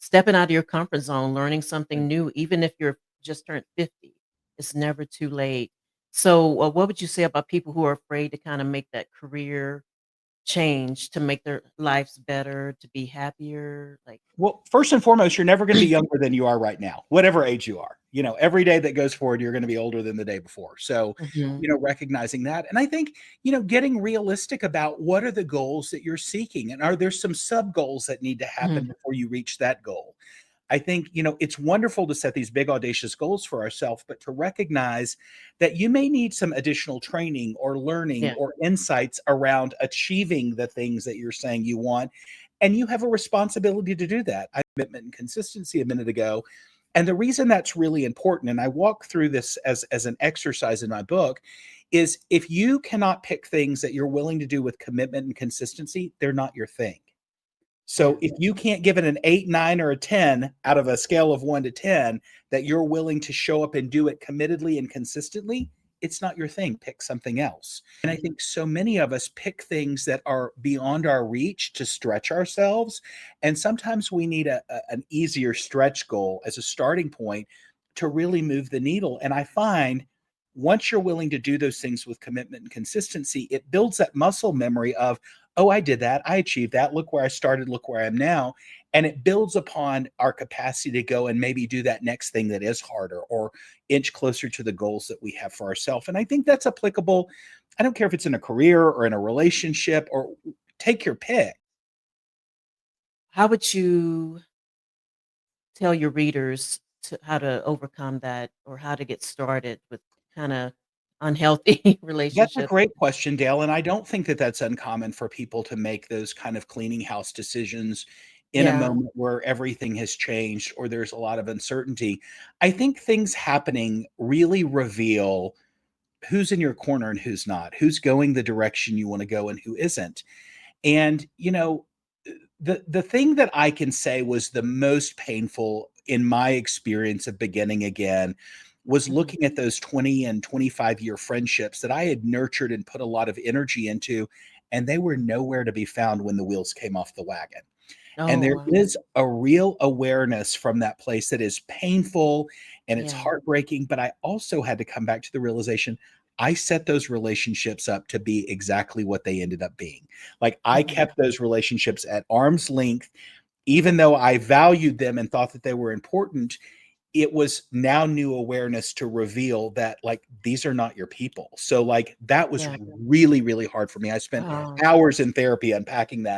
stepping out of your comfort zone, learning something new, even if you're just turned 50, it's never too late. So, what would you say about people who are afraid to kind of make that career change to make their lives better, to be happier? Like, Well, first and foremost, you're never going to be younger than you are right now, whatever age you are. Every day that goes forward, you're going to be older than the day before. So, mhm, recognizing that. And I think, getting realistic about what are the goals that you're seeking, and are there some sub goals that need to happen mhm, before you reach that goal? I think, it's wonderful to set these big, audacious goals for ourselves, but to recognize that you may need some additional training or learning yeah, or insights around achieving the things that you're saying you want. And you have a responsibility to do that. I commitment and consistency a minute ago. And the reason that's really important, and I walk through this as an exercise in my book, is if you cannot pick things that you're willing to do with commitment and consistency, they're not your thing. yeah, So if you can't give it an 8, 9, or a 10 out of a scale of 1 to 10, that you're willing to show up and do it committedly and consistently, it's not your thing. Pick something else. And I think so many of us pick things that are beyond our reach to stretch ourselves. And sometimes we need an easier stretch goal as a starting point to really move the needle. And I find once you're willing to do those things with commitment and consistency, it builds that muscle memory of, oh, I did that. I achieved that. Look where I started. Look where I am now. And it builds upon our capacity to go and maybe do that next thing that is harder or inch closer to the goals that we have for ourselves. And I think that's applicable. I don't care if it's in a career or in a relationship, or take your pick. how would you tell your readers to how to overcome that or how to get started with kinda unhealthy That's a relationships? great question, Dale. And I don't think that that's uncommon for people to make those kind of cleaning house decisions in a Yeah, moment where everything has changed or there's a lot of uncertainty. I think things happening really reveal who's in your corner and who's not, who's going the direction you want to go and who isn't. And, the thing that I can say was the most painful in my experience of beginning again was mhm, looking at those 20 and 25-year friendships that I had nurtured and put a lot of energy into, and they were nowhere to be found when the wheels came off the wagon. And oh, there wow, is a real awareness from that place that is painful and it's yeah, heartbreaking, but I also had to come back to the realization I set those relationships up to be exactly what they ended up being. Like, I mhm, kept those relationships at arm's length, even though I valued them and thought that they were important. It was now new awareness to reveal that, like, these are not your people. So, like, that was yeah, really, really hard for me. I spent oh. hours in therapy unpacking that.